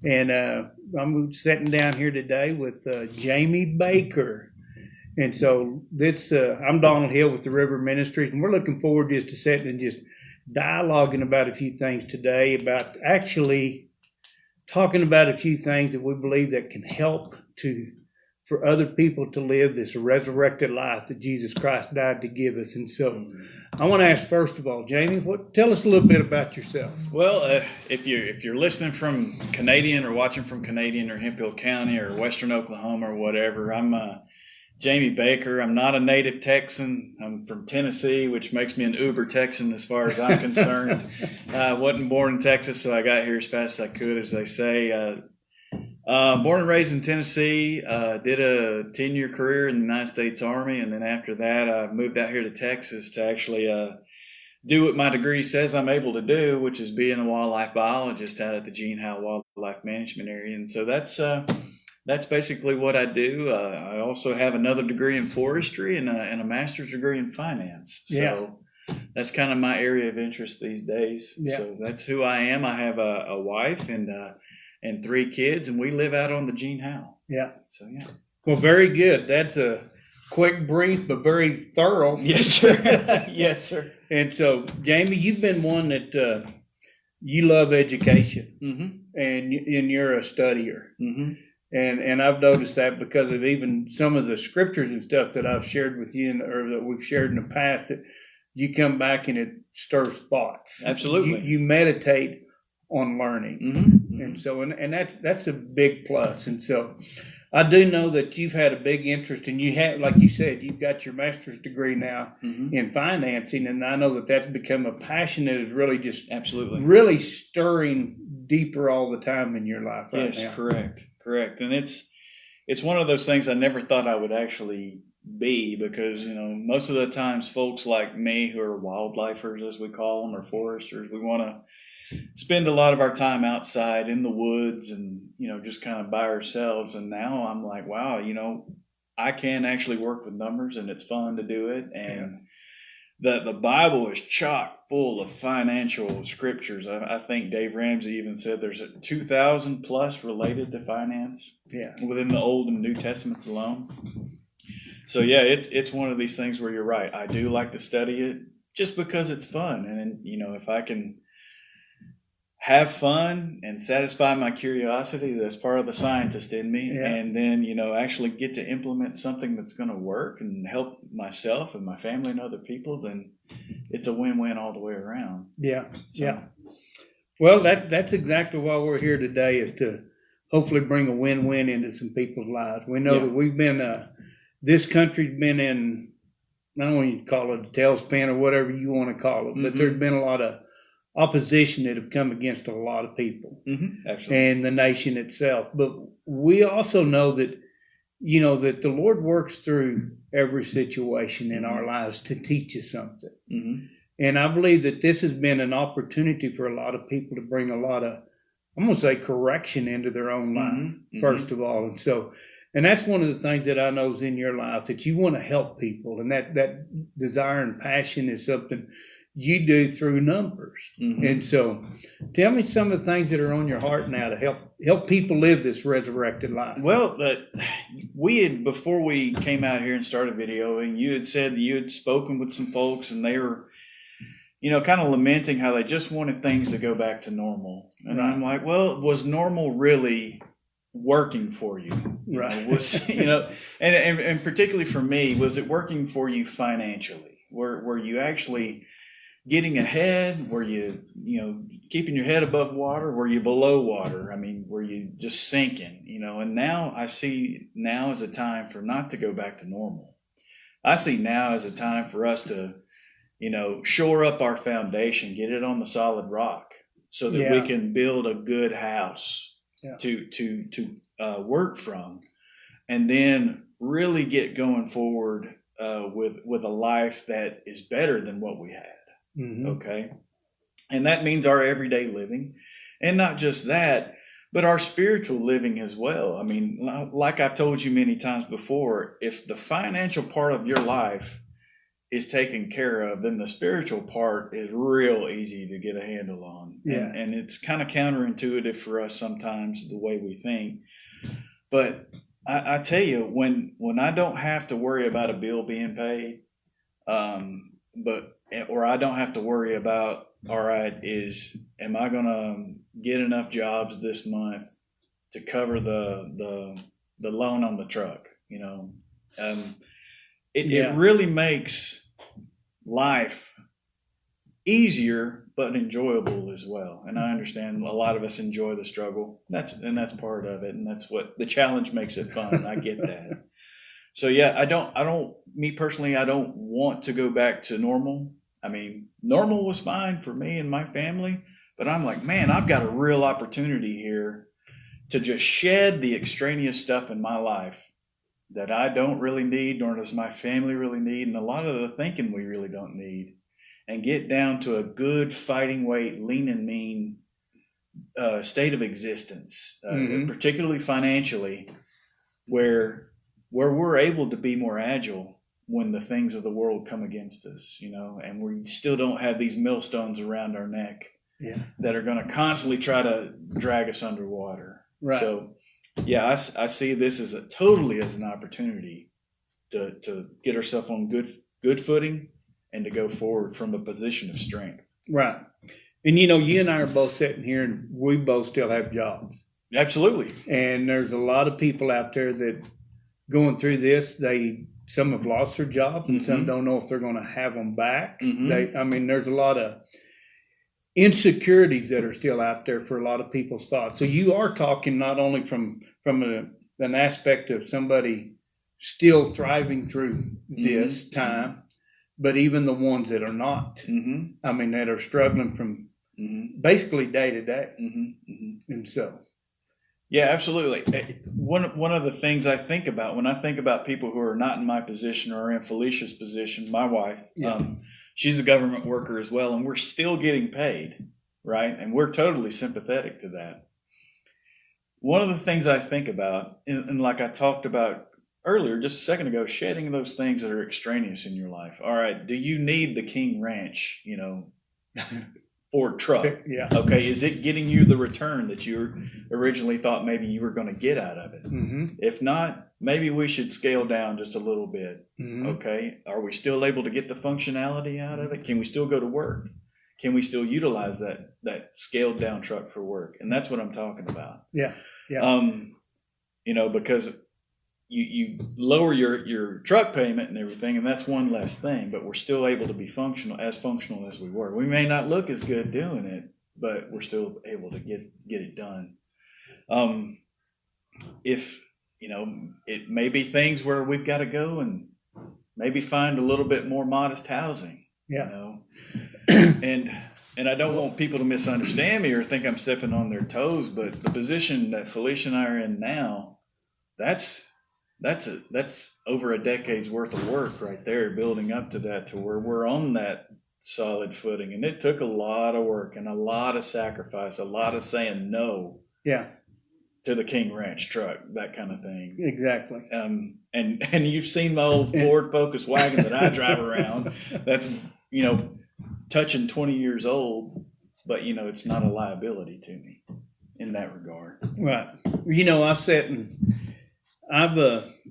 And I'm sitting down here today with Jamie Baker. And so I'm Donald Hill with the River Ministries, and we're looking forward just to sitting and just dialoguing about a few things today, about actually talking about a few things that we believe that can help for other people to live this resurrected life that Jesus Christ died to give us. And so I want to ask, first of all, Jamie, tell us a little bit about yourself. Well, if you're listening from Canadian or watching from Canadian or Hemphill County or Western Oklahoma or whatever, I'm Jamie Baker. I'm not a native Texan. I'm from Tennessee, which makes me an Uber Texan as far as I'm concerned. I wasn't born in Texas, so I got here as fast as I could, as they say. Born and raised in Tennessee, did a 10-year career in the United States Army, and then after that I moved out here to Texas to actually do what my degree says I'm able to do, which is being a wildlife biologist out at the Gene Howell Wildlife Management Area. And so that's basically what I do. I also have another degree in forestry and a master's degree in finance. So that's kind of my area of interest these days. Yeah. So that's who I am. I have a wife and 3 kids, and we live out on the Gene Howell. Yeah. So, yeah. Well, very good. That's a quick, brief, but very thorough. Yes, sir. Yes, sir. And so, Jamie, you've been one that you love education, and you're a studier. And I've noticed that because of even some of the scriptures and stuff that I've shared with you or that we've shared in the past, that you come back and it stirs thoughts. Absolutely. You meditate on learning. And so, and that's a big plus. And so I do know that you've had a big interest, and you have, like you said, you've got your master's degree now in financing. And I know that that's become a passion that is really just really stirring deeper all the time in your life right now. Yes, correct. And it's one of those things I never thought I would actually be, because, most of the times folks like me who are wildlifers, as we call them, or foresters, we want to spend a lot of our time outside in the woods and, just kind of by ourselves. And now I'm like, wow, I can actually work with numbers, and it's fun to do it. And the Bible is chock full of financial scriptures. I think Dave Ramsey even said there's 2,000 plus related to finance within the Old and New Testaments alone. So it's one of these things where you're right. I do like to study it just because it's fun. And, if I can have fun and satisfy my curiosity, that's part of the scientist in me. Yeah. And then, actually get to implement something that's going to work and help myself and my family and other people, then it's a win-win all the way around. Yeah. So. Yeah. Well, that's exactly why we're here today, is to hopefully bring a win-win into some people's lives. We know that we've been, this country's been in, I don't want to call it a tailspin or whatever you want to call it, but there's been a lot of opposition that have come against a lot of people and the nation itself. But we also know that, that the Lord works through every situation in our lives to teach us something. And I believe that this has been an opportunity for a lot of people to bring a lot of, I'm going to say, correction into their own life, first of all. And so, and that's one of the things that I know is in your life, that you want to help people. And that desire and passion is something you do through numbers. And so tell me some of the things that are on your heart now to help people live this resurrected life. Well, before we came out here and started videoing, you had said that you had spoken with some folks, and they were, kind of lamenting how they just wanted things to go back to normal. And I'm like, well, was normal really working for you? And particularly for me, was it working for you financially? Were you actually getting ahead? Were you, keeping your head above water? Were you below water? I mean, were you just sinking? And now I see now as a time for not to go back to normal. I see now as a time for us to, shore up our foundation, get it on the solid rock, so that we can build a good house to work from, and then really get going forward with a life that is better than what we had. Okay. And that means our everyday living, and not just that, but our spiritual living as well. I mean, like I've told you many times before, if the financial part of your life is taken care of, then the spiritual part is real easy to get a handle on. Yeah. And it's kind of counterintuitive for us sometimes, the way we think. But I tell you, when I don't have to worry about a bill being paid, or I don't have to worry about, all right, am I going to get enough jobs this month to cover the loan on the truck? It really makes life easier, but enjoyable as well. And I understand a lot of us enjoy the struggle. That's part of it, and that's what the challenge makes it fun. I get that. So yeah, me personally, I don't want to go back to normal. I mean, normal was fine for me and my family, but I'm like, man, I've got a real opportunity here to just shed the extraneous stuff in my life that I don't really need, nor does my family really need, and a lot of the thinking we really don't need, and get down to a good fighting weight, lean and mean state of existence, particularly financially, where we're able to be more agile when the things of the world come against us, and we still don't have these millstones around our neck that are going to constantly try to drag us underwater. Right. So, yeah, I see this as totally as an opportunity to get ourselves on good footing and to go forward from a position of strength. Right. And you and I are both sitting here, and we both still have jobs. Absolutely. And there's a lot of people out there that going through this, some have lost their jobs, and some don't know if they're going to have them back. There's a lot of insecurities that are still out there for a lot of people's thoughts. So you are talking not only from an aspect of somebody still thriving through this time, but even the ones that are not. That are struggling from basically day to day. And so. Yeah, absolutely. One of the things I think about when I think about people who are not in my position or in Felicia's position, my wife, she's a government worker as well, and we're still getting paid, right? And we're totally sympathetic to that. One of the things I think about, and like I talked about earlier, just a second ago, shedding those things that are extraneous in your life. All right, do you need the King Ranch, Ford truck? Yeah. Okay, is it getting you the return that you originally thought maybe you were going to get out of it? If not, maybe we should scale down just a little bit. Okay, are we still able to get the functionality out of it? Can we still go to work? Can we still utilize that scaled down truck for work? And that's what I'm talking about. Yeah. Because you lower your truck payment and everything, and that's one less thing, but we're still able to be functional as we were. We may not look as good doing it, but we're still able to get it done. It may be things where we've got to go and maybe find a little bit more modest housing. And I don't want people to misunderstand me or think I'm stepping on their toes, but the position that Felicia and I are in now, that's over a decade's worth of work right there, building up to that, to where we're on that solid footing. And it took a lot of work and a lot of sacrifice, a lot of saying no to the King Ranch truck, that kind of thing. Exactly. And you've seen my old Ford Focus wagon that I drive around. That's, touching 20 years old, but, it's not a liability to me in that regard. Right. I've sat and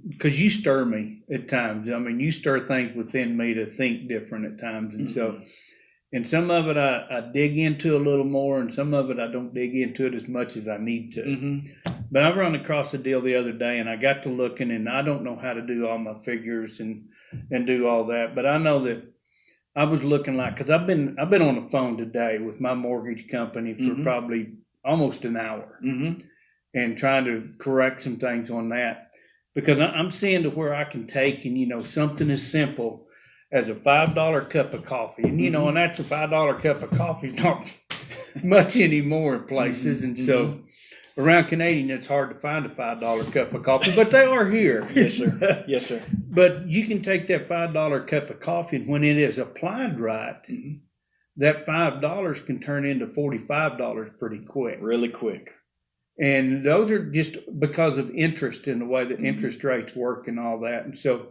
because you stir me at times. You stir things within me to think different at times. And so, and some of it I dig into a little more, and some of it I don't dig into it as much as I need to. But I run across a deal the other day, and I got to looking, and I don't know how to do all my figures and do all that. But I know that I was looking because I've been on the phone today with my mortgage company for probably almost an hour, and trying to correct some things on that, because I'm seeing to where I can take and something as simple as a $5 cup of coffee, and and that's a $5 cup of coffee, not much anymore in places, and so. Around Canadian, it's hard to find a $5 cup of coffee, but they are here. Yes, sir. Yes, sir. But you can take that $5 cup of coffee, and when it is applied right, that $5 can turn into $45 pretty quick. Really quick. And those are just because of interest in the way that interest rates work and all that. And so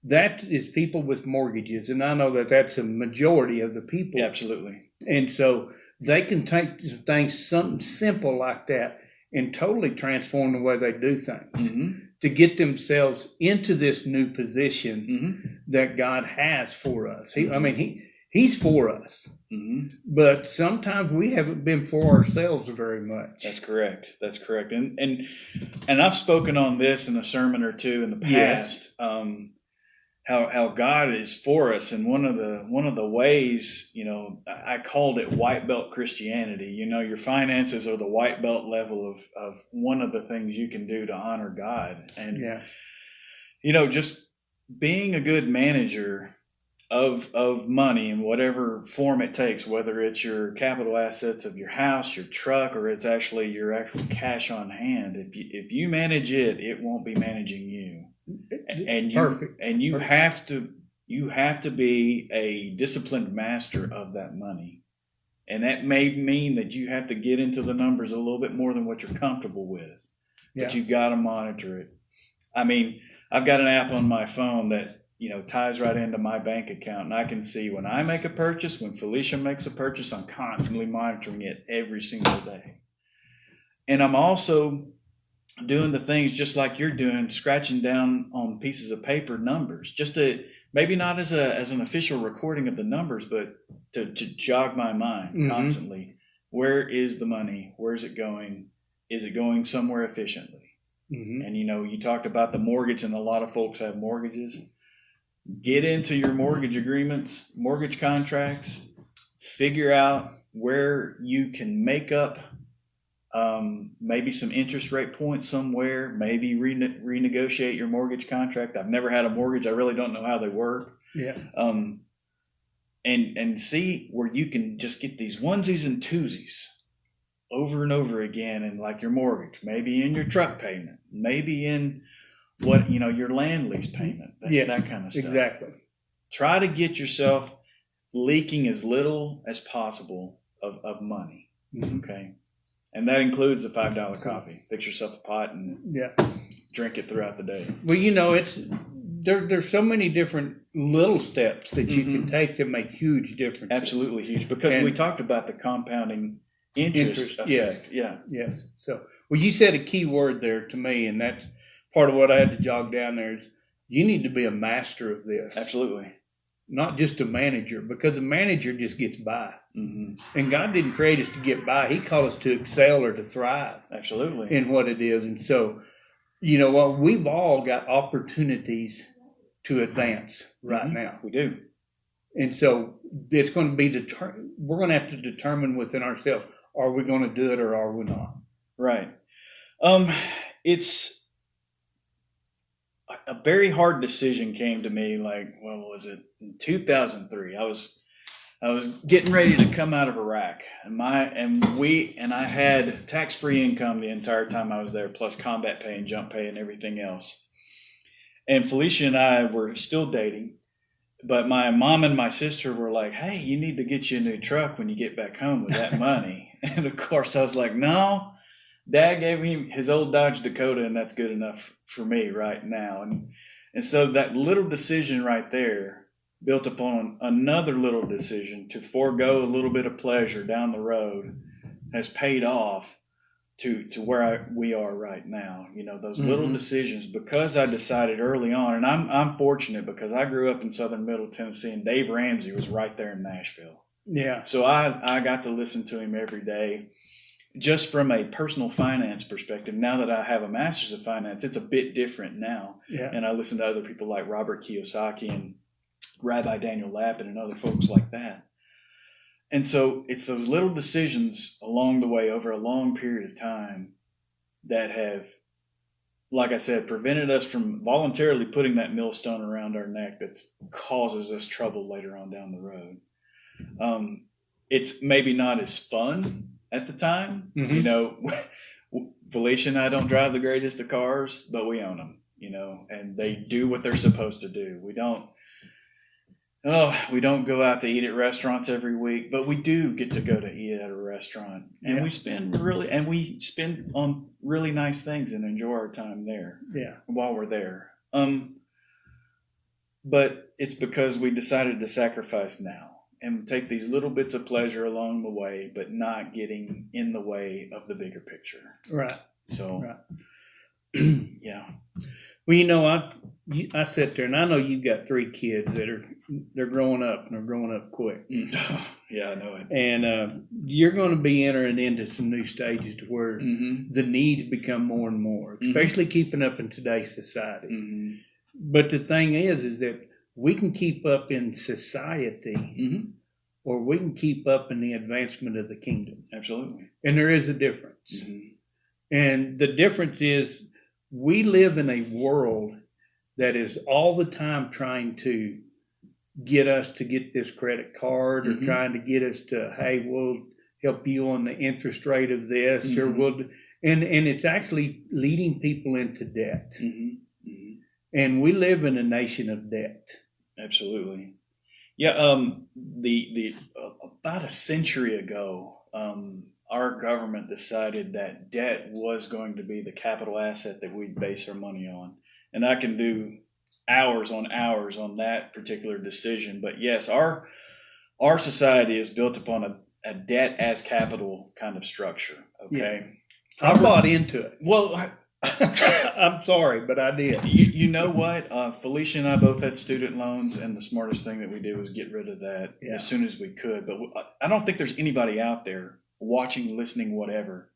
that is people with mortgages. And I know that that's a majority of the people. Yeah, absolutely. And so they can take things, something simple like that, and totally transform the way they do things Mm-hmm. to get themselves into this new position Mm-hmm. that God has for us. He's for us, Mm-hmm. but sometimes we haven't been for ourselves very much. That's correct. That's correct. And I've spoken on this in a sermon or two in the Yes. past. How God is for us, and one of the ways, I called it white belt Christianity. Your finances are the white belt level of one of the things you can do to honor God, and just being a good manager of money in whatever form it takes, whether it's your capital assets of your house, your truck, or it's actually your actual cash on hand. If you manage it, it won't be managing you. And you have to be a disciplined master of that money, and that may mean that you have to get into the numbers a little bit more than what you're comfortable with. But you've got to monitor it. I mean, I've got an app on my phone that ties right into my bank account, and I can see when I make a purchase, when Felicia makes a purchase. I'm constantly monitoring it every single day, and I'm also doing the things just like you're doing, scratching down on pieces of paper numbers, just to maybe not as an official recording of the numbers, but to jog my mind constantly. Where is the money? Where's it going? Is it going somewhere efficiently? Mm-hmm. And you talked about the mortgage, and a lot of folks have mortgages. Get into your mortgage agreements, mortgage contracts, figure out where you can make up maybe some interest rate points somewhere, maybe renegotiate your mortgage contract. I've never had a mortgage. I really don't know how they work. Yeah. And see where you can just get these onesies and twosies over and over again, and like your mortgage, maybe in your truck payment, maybe in your land lease payment, that kind of stuff. Exactly. Try to get yourself leaking as little as possible of money. Mm-hmm. Okay. And that includes the $5 coffee. Fix yourself a pot and drink it throughout the day. Well, there's so many different little steps that you can take to make huge differences. Absolutely huge, because we talked about the compounding interest effect. Yes. So, you said a key word there to me, and that's part of what I had to jog down there. Is you need to be a master of this. Absolutely. Not just a manager, because a manager just gets by. Mm-hmm. And God didn't create us to get by. He called us to excel or to thrive. Absolutely. In what it is. And so, we've all got opportunities to advance right now. We do. And so it's going to be we're going to have to determine within ourselves, are we going to do it or are we not? Right. It's a very hard decision came to me, like, when was it? In 2003. I was getting ready to come out of Iraq, and I had tax-free income the entire time I was there, plus combat pay and jump pay and everything else. And Felicia and I were still dating, but my mom and my sister were like, "Hey, you need to get you a new truck when you get back home with that money." And of course, I was like, "No, Dad gave me his old Dodge Dakota, and that's good enough for me right now." And so that little decision right there, built upon another little decision to forego a little bit of pleasure down the road, has paid off to where we are right now. Those little decisions, because I decided early on, and I'm fortunate because I grew up in southern Middle Tennessee, and Dave Ramsey was right there in Nashville. Yeah. So I got to listen to him every day. Just from a personal finance perspective, now that I have a master's of finance, it's a bit different now. Yeah. And I listen to other people like Robert Kiyosaki and Rabbi Daniel Lapin and other folks like that. And so it's those little decisions along the way over a long period of time that have, like I said, prevented us from voluntarily putting that millstone around our neck that causes us trouble later on down the road. It's maybe not as fun at the time. Felicia and I don't drive the greatest of cars, but we own them, and they do what they're supposed to do. We don't go out to eat at restaurants every week, but we do get to go to eat at a restaurant, and we spend on really nice things and enjoy our time there. Yeah. While we're there. but it's because we decided to sacrifice now and take these little bits of pleasure along the way, but not getting in the way of the bigger picture. Right. So, Right. Yeah. Well, I sit there and I know you've got 3 kids they're growing up and they're growing up quick. Yeah, I know it. And you're going to be entering into some new stages to where the needs become more and more, especially keeping up in today's society. But the thing is that we can keep up in society or we can keep up in the advancement of the kingdom. Absolutely. And there is a difference. And the difference is we live in a world that is all the time trying to get us to get this credit card or trying to get us to, hey, we'll help you on the interest rate of this or and it's actually leading people into debt. And we live in a nation of debt. Absolutely. Yeah. The about a century ago, our government decided that debt was going to be the capital asset that we'd base our money on. And I can do hours on that particular decision. But yes, our society is built upon a debt as capital kind of structure. Okay. Yeah. I bought into it. Well, I'm sorry, but I did. You know what? Felicia and I both had student loans, and the smartest thing that we did was get rid of that as soon as we could. But I don't think there's anybody out there watching, listening, whatever,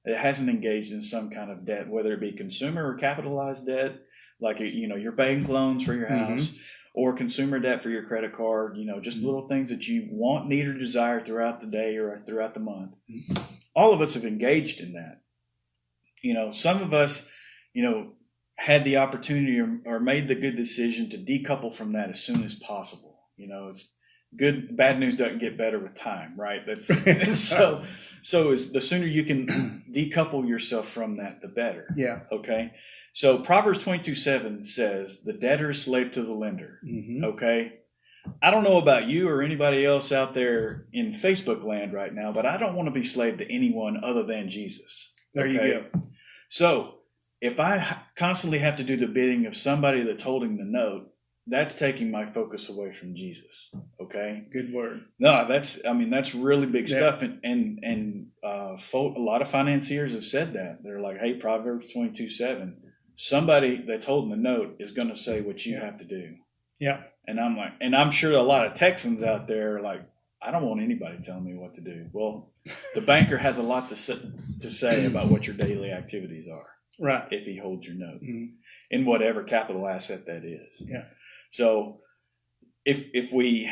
that hasn't engaged in some kind of debt, whether it be consumer or capitalized debt, like your bank loans for your house, or consumer debt for your credit card. Just little things that you want, need, or desire throughout the day or throughout the month. All of us have engaged in that. Some of us, had the opportunity or made the good decision to decouple from that as soon as possible. It's good. Bad news doesn't get better with time, right? That's so the sooner you can decouple yourself from that, the better. Yeah. Okay. So Proverbs 22:7 says, "The debtor is slave to the lender." Okay. I don't know about you or anybody else out there in Facebook land right now, but I don't want to be slave to anyone other than Jesus. There you go. So if I constantly have to do the bidding of somebody that's holding the note, that's taking my focus away from Jesus. Okay. Good word. No, that's really big stuff. And a lot of financiers have said that. They're like, hey, Proverbs 22:7, somebody that's holding the note is going to say what you have to do. Yeah. And I'm like, and I'm sure a lot of Texans out there are like, I don't want anybody telling me what to do. Well, the banker has a lot to say about what your daily activities are. Right. If he holds your note in whatever capital asset that is. Yeah. So if we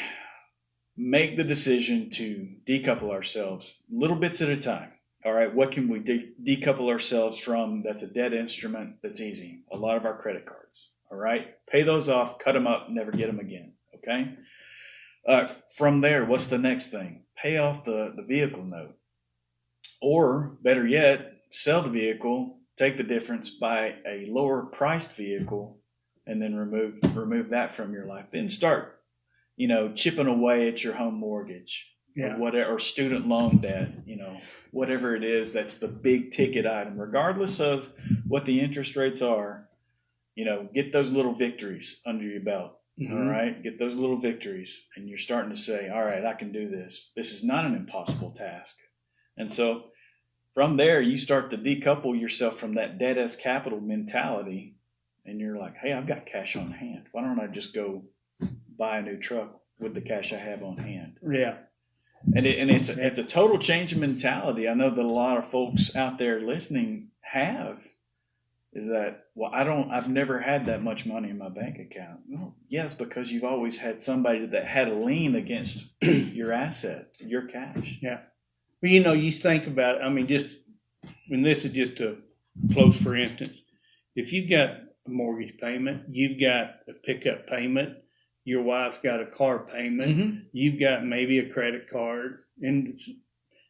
make the decision to decouple ourselves little bits at a time, all right, what can we decouple ourselves from that's a debt instrument that's easy? A lot of our credit cards, all right? Pay those off, cut them up, never get them again, okay? From there, what's the next thing? Pay off the vehicle note. Or better yet, sell the vehicle, take the difference, buy a lower priced vehicle, and then remove that from your life. Then start, chipping away at your home mortgage or whatever, or student loan debt, whatever it is that's the big ticket item, regardless of what the interest rates are. Get those little victories under your belt. All right. Get those little victories, and you're starting to say, all right, I can do this. This is not an impossible task. And so from there, you start to decouple yourself from that debt as capital mentality. And you're like, hey, I've got cash on hand. Why don't I just go buy a new truck with the cash I have on hand? Yeah. And it's a total change of mentality. I know that a lot of folks out there listening have. Is that, well, I've never had that much money in my bank account. Well, yes, because you've always had somebody that had a lien against your asset, your cash. Yeah. Well, you think about it. And this is just a close, for instance, if you've got a mortgage payment, you've got a pickup payment, your wife's got a car payment, you've got maybe a credit card, and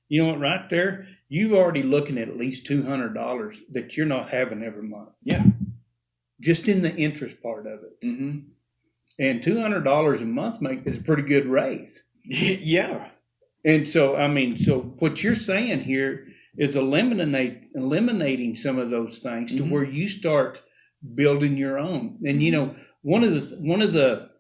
you know what, right there, you're already looking at least $200 that you're not having every month. Yeah. Just in the interest part of it. And $200 a month is a pretty good raise. Yeah. And so, so what you're saying here is eliminating some of those things to where you start building your own. And, one of the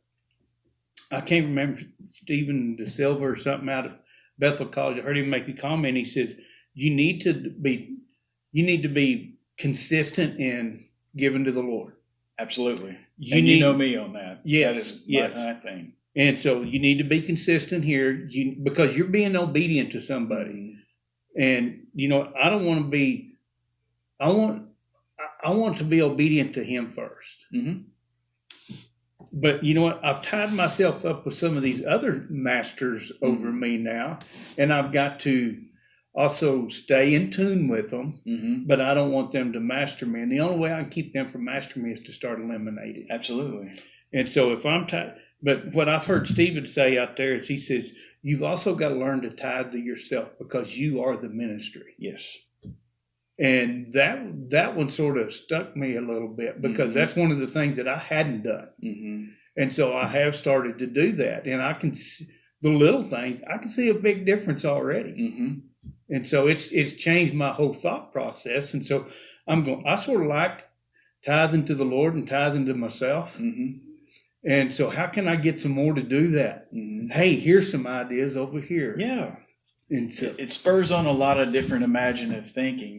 I can't remember, Stephen De Silva or something out of Bethel College. I heard him make a comment. He says, you need to be consistent in giving to the Lord. Absolutely. You know me on that. Yes, That is yes. my thing. And so you need to be consistent here because you're being obedient to somebody. Mm-hmm. And, I don't want to be, I want to be obedient to him first. Mm-hmm. But you know what? I've tied myself up with some of these other masters over me now, and I've got to also stay in tune with them, but I don't want them to master me. And the only way I can keep them from mastering me is to start eliminating. Absolutely. And so if I'm tied, but what I've heard Stephen say out there is he says, you've also got to learn to tithe to yourself because you are the ministry. Yes. And that one sort of stuck me a little bit because that's one of the things that I hadn't done. Mm-hmm. And so I have started to do that. And I can see the little things, I can see a big difference already. Mm-hmm. And so it's changed my whole thought process. And so I sort of like tithing to the Lord and tithing to myself. Mm-hmm. And so how can I get some more to do that? Mm-hmm. Hey, here's some ideas over here. Yeah. And so, it spurs on a lot of different imaginative thinking.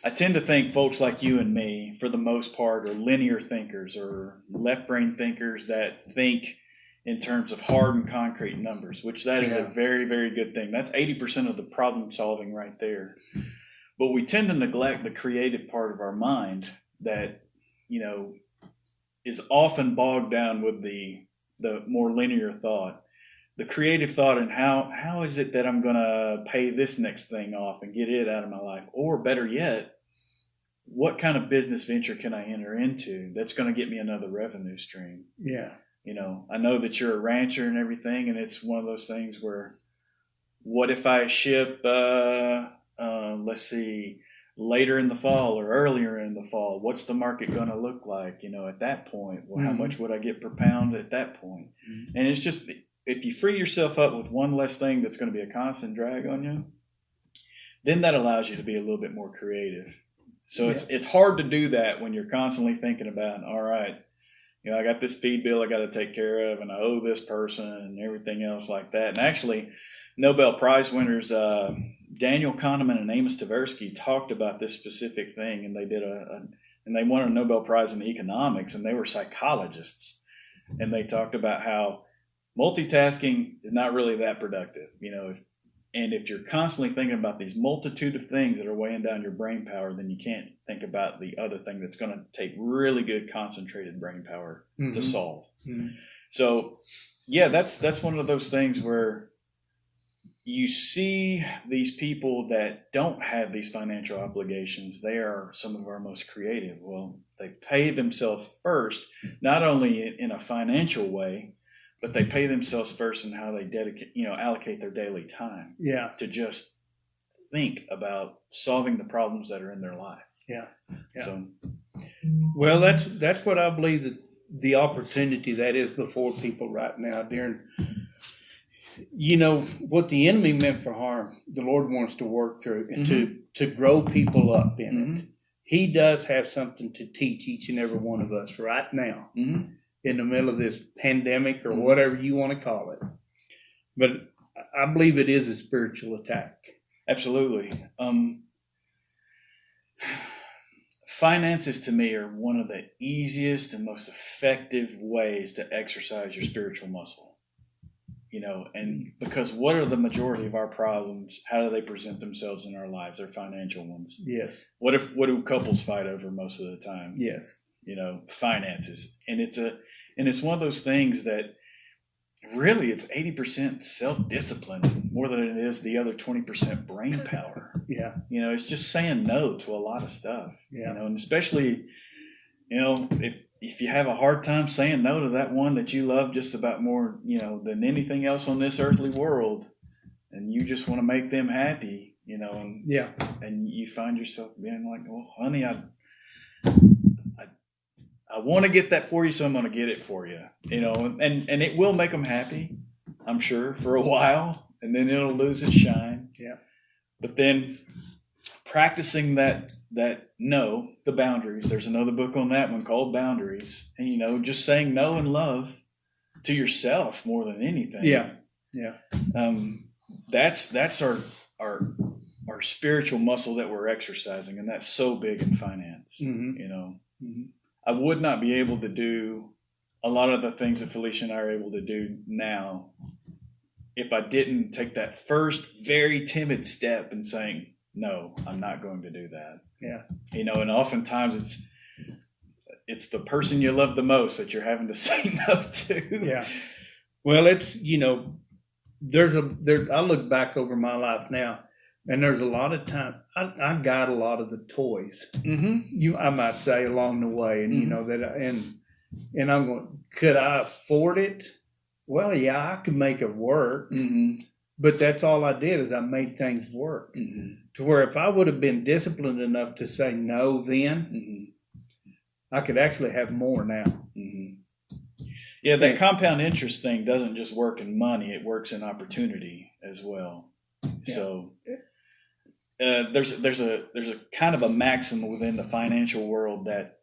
I tend to think folks like you and me, for the most part, are linear thinkers or left brain thinkers that think in terms of hard and concrete numbers, which that is a very, very good thing. That's 80% of the problem solving right there. But we tend to neglect the creative part of our mind that, is often bogged down with the more linear thought. The creative thought and how is it that I'm going to pay this next thing off and get it out of my life? Or better yet, what kind of business venture can I enter into that's going to get me another revenue stream? Yeah. I know that you're a rancher and everything, and it's one of those things where, what if I ship, let's see, later in the fall or earlier in the fall? What's the market going to look like, at that point? Well, how much would I get per pound at that point? Mm-hmm. And it's just, if you free yourself up with one less thing that's going to be a constant drag on you, then that allows you to be a little bit more creative. So it's hard to do that when you're constantly thinking about, all right, I got this feed bill I got to take care of, and I owe this person and everything else like that. And actually, Nobel Prize winners Daniel Kahneman and Amos Tversky talked about this specific thing, and they did and they won a Nobel Prize in economics, and they were psychologists, and they talked about how multitasking is not really that productive, if you're constantly thinking about these multitude of things that are weighing down your brain power, then you can't think about the other thing that's going to take really good concentrated brain power to solve. Mm-hmm. So, that's one of those things where you see these people that don't have these financial obligations. They are some of our most creative. Well, they pay themselves first, not only in a financial way, but they pay themselves first in how they allocate their daily time. Yeah. To just think about solving the problems that are in their life. Yeah. Yeah. So, well, that's what I believe that the opportunity that is before people right now during, what the enemy meant for harm, the Lord wants to work through and to grow people up in it. He does have something to teach each and every one of us right now. In the middle of this pandemic or whatever you want to call it. But I believe it is a spiritual attack. Absolutely. Finances to me are one of the easiest and most effective ways to exercise your spiritual muscle. And because what are the majority of our problems? How do they present themselves in our lives? They're financial ones. Yes. What do couples fight over most of the time? Yes. Finances. And it's one of those things that really it's 80% self-discipline more than it is the other 20% brain power. Yeah. It's just saying no to a lot of stuff. Yeah. And especially, if you have a hard time saying no to that one that you love just about more, than anything else on this earthly world, and you just want to make them happy, and you find yourself being like, well, honey, I want to get that for you, so I'm going to get it for you, and it will make them happy, I'm sure, for a while, and then it'll lose its shine. Yeah. But then practicing the boundaries. There's another book on that one called Boundaries. And, just saying no in love to yourself more than anything. Yeah. That's our spiritual muscle that we're exercising, and that's so big in finance. Mm-hmm. You know, Mm-hmm. I would not be able to do a lot of the things that Felicia and I are able to do now if I didn't take that first very timid step in saying, no, I'm not going to do that. Yeah. You know, and oftentimes it's the person you love the most that you're having to say no to. Yeah. Well, it's, you know, I look back over my life now, and there's a lot of time I got a lot of the toys, Mm-hmm. I might say, along the way, and you know that, and I'm going, could I afford it? Well, yeah, I could make it work, Mm-hmm. but that's all I did is I made things work. Mm-hmm. To where if I would have been disciplined enough to say no then, Mm-hmm. I could actually have more now. Mm-hmm. Yeah, that compound interest thing doesn't just work in money; it works in opportunity as well. Yeah. So there's a kind of a maxim within the financial world that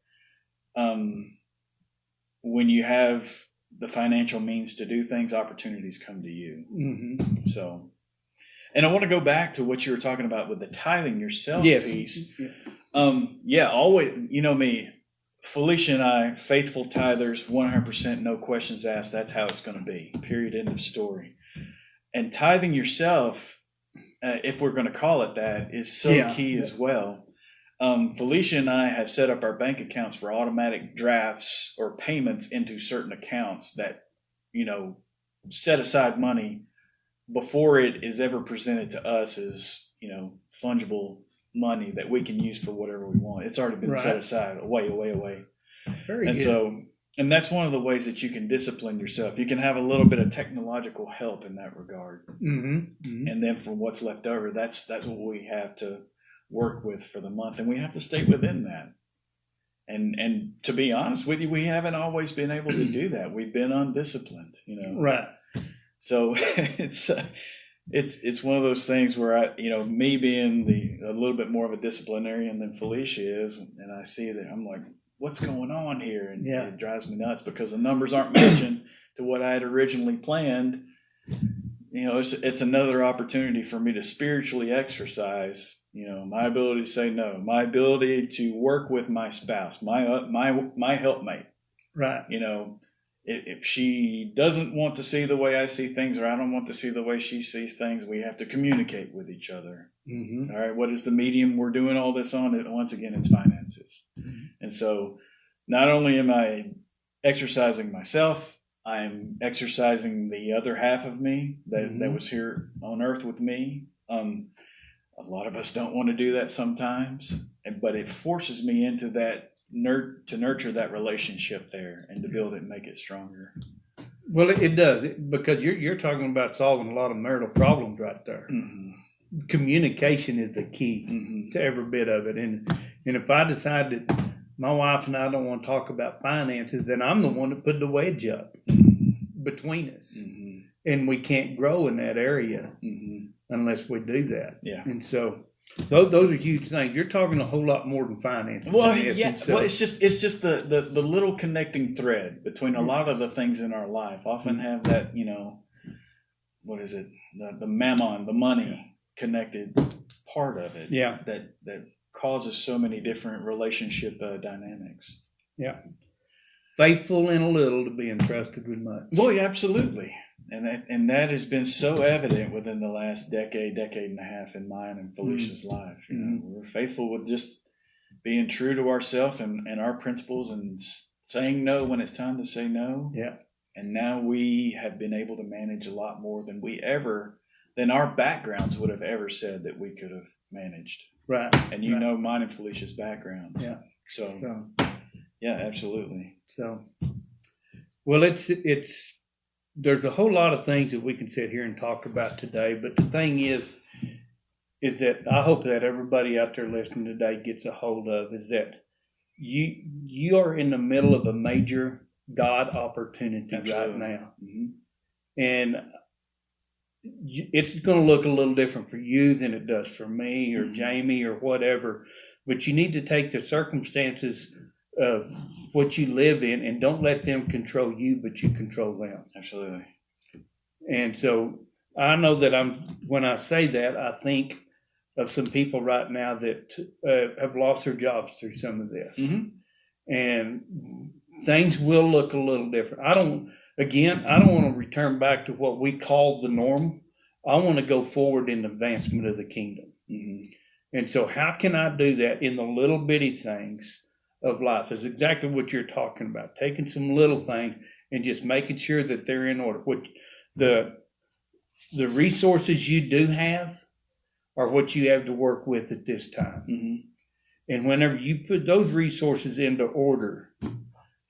when you have the financial means to do things, opportunities come to you. Mm-hmm. So, and I want to go back to what you were talking about with the tithing yourself piece. Yeah, always, you know me, Felicia and I, faithful tithers, 100%, no questions asked. That's how it's going to be. Period. End of story. And tithing yourself, if we're going to call it that, is so key as well. Felicia and I have set up our bank accounts for automatic drafts or payments into certain accounts that, you know, set aside money before it is ever presented to us as, you know, fungible money that we can use for whatever we want. It's already been set aside away. Very and good. So, and that's one of the ways that you can discipline yourself. You can have a little bit of technological help in that regard. Mm-hmm. Mm-hmm. And then from what's left over, that's what we have to work with for the month, and we have to stay within that. And to be honest with you, we haven't always been able to do that. We've been undisciplined, you know. Right. So it's one of those things where I, you know, me being a little bit more of a disciplinarian than Felicia is, and I see that, I'm like, what's going on here? And it drives me nuts because the numbers aren't matching to what I had originally planned. You know, it's another opportunity for me to spiritually exercise, you know, my ability to say no, my ability to work with my spouse, my helpmate. Right. You know, if she doesn't want to see the way I see things, or I don't want to see the way she sees things, we have to communicate with each other. Mm-hmm. All right, what is the medium we're doing all this on? Once again, it's finances. Mm-hmm. And so not only am I exercising myself, I'm exercising the other half of me that was here on earth with me. A lot of us don't want to do that sometimes, but it forces me into that to nurture that relationship there and to build it and make it stronger. Well, it does, because you're talking about solving a lot of marital problems right there. Mm-hmm. Communication is the key to every bit of it. And if I decide that my wife and I don't want to talk about finances, then I'm the one that put the wedge up between us. Mm-hmm. And we can't grow in that area unless we do that. Yeah. And so those are huge things. You're talking a whole lot more than finances. Well, yeah. So, well, it's just the little connecting thread between a lot of the things in our life. Often have that, you know, what is it? The mammon, the money connected part of it. Yeah. That causes so many different relationship dynamics. Yeah. Faithful in a little to be entrusted with much. Well, yeah, absolutely. And that has been so evident within the last decade and a half in mine and Felicia's life. You know, we're faithful with just being true to ourselves and our principles and saying no when it's time to say no. Yeah. And now we have been able to manage a lot more than our backgrounds would have ever said that we could have managed. Right. And you know mine and Felicia's backgrounds. Yeah. So yeah, absolutely. So, well, there's a whole lot of things that we can sit here and talk about today, but the thing is that I hope that everybody out there listening today gets a hold of is that you are in the middle of a major God opportunity right now. Mm-hmm. And it's going to look a little different for you than it does for me or Jamie or whatever, but you need to take the circumstances of what you live in, and don't let them control you, but you control them. Absolutely. And so I know that when I say that, I think of some people right now that have lost their jobs through some of this. Mm-hmm. And things will look a little different. I don't want to return back to what we call the norm. I want to go forward in the advancement of the kingdom. Mm-hmm. And so how can I do that in the little bitty things of life? Is exactly what you're talking about. Taking some little things and just making sure that they're in order. What the resources you do have are what you have to work with at this time. Mm-hmm. And whenever you put those resources into order,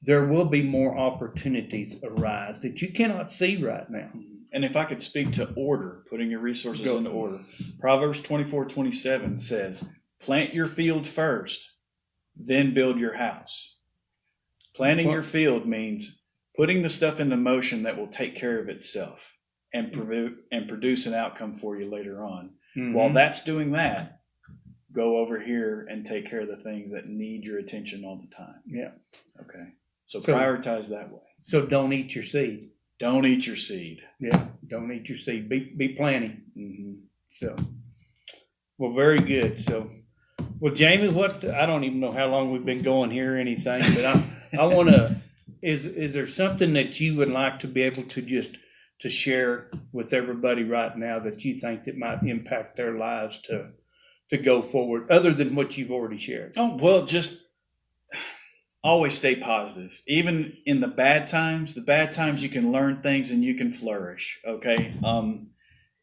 there will be more opportunities arise that you cannot see right now. And if I could speak to order, putting your resources Go. into order, Proverbs 24:27 says, plant your field first, then build your house. Planting your field means putting the stuff into motion that will take care of itself and produce an outcome for you later on. Mm-hmm. While that's doing that, go over here and take care of the things that need your attention all the time. Yeah. Okay. So prioritize that way. So don't eat your seed. Don't eat your seed. Yeah. Don't eat your seed. Be planting. Mm-hmm. So, well, very good. So, well, Jamie, I don't even know how long we've been going here or anything, but I want to, is there something that you would like to be able to just to share with everybody right now that you think that might impact their lives to go forward, other than what you've already shared? Oh, well, just always stay positive. Even in the bad times you can learn things and you can flourish. Okay.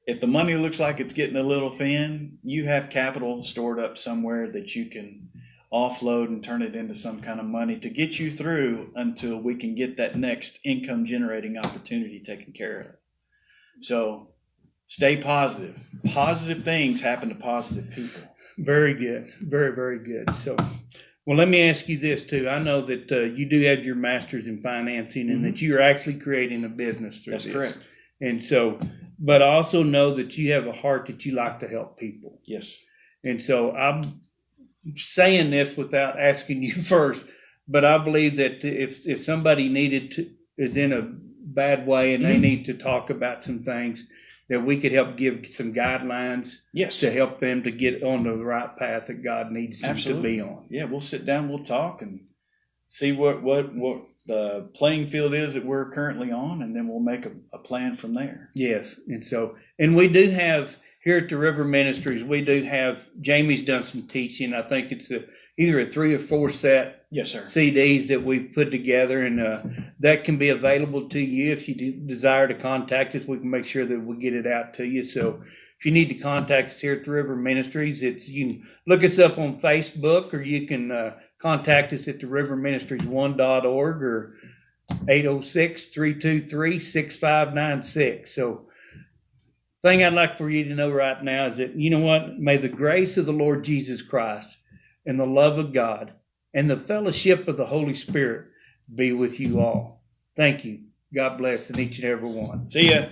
If the money looks like it's getting a little thin, you have capital stored up somewhere that you can offload and turn it into some kind of money to get you through until we can get that next income generating opportunity taken care of. So stay positive. Positive things happen to positive people. Very good. Very, very good. So, well, let me ask you this too. I know that you do have your master's in financing and that you're actually creating a business through this. That's correct. And so, but I also know that you have a heart that you like to help people. Yes. And so I'm saying this without asking you first, but I believe that if somebody is in a bad way and they need to talk about some things, that we could help give some guidelines to help them to get on the right path that God needs them to be on. Yeah, we'll sit down, we'll talk and see what the playing field is that we're currently on, and then we'll make a plan from there. Yes. And we do have here at the River Ministries, Jamie's done some teaching. I think it's either a 3 or 4 set yes, sir. CDs that we've put together, and that can be available to you if you desire to contact us. We can make sure that we get it out to you. So if you need to contact us here at the River Ministries, you can look us up on Facebook, or you can contact us at the riverministries1.org or 806-323-6596. So thing I'd like for you to know right now is that, you know what, may the grace of the Lord Jesus Christ and the love of God and the fellowship of the Holy Spirit be with you all. Thank you. God bless in each and every one. See ya.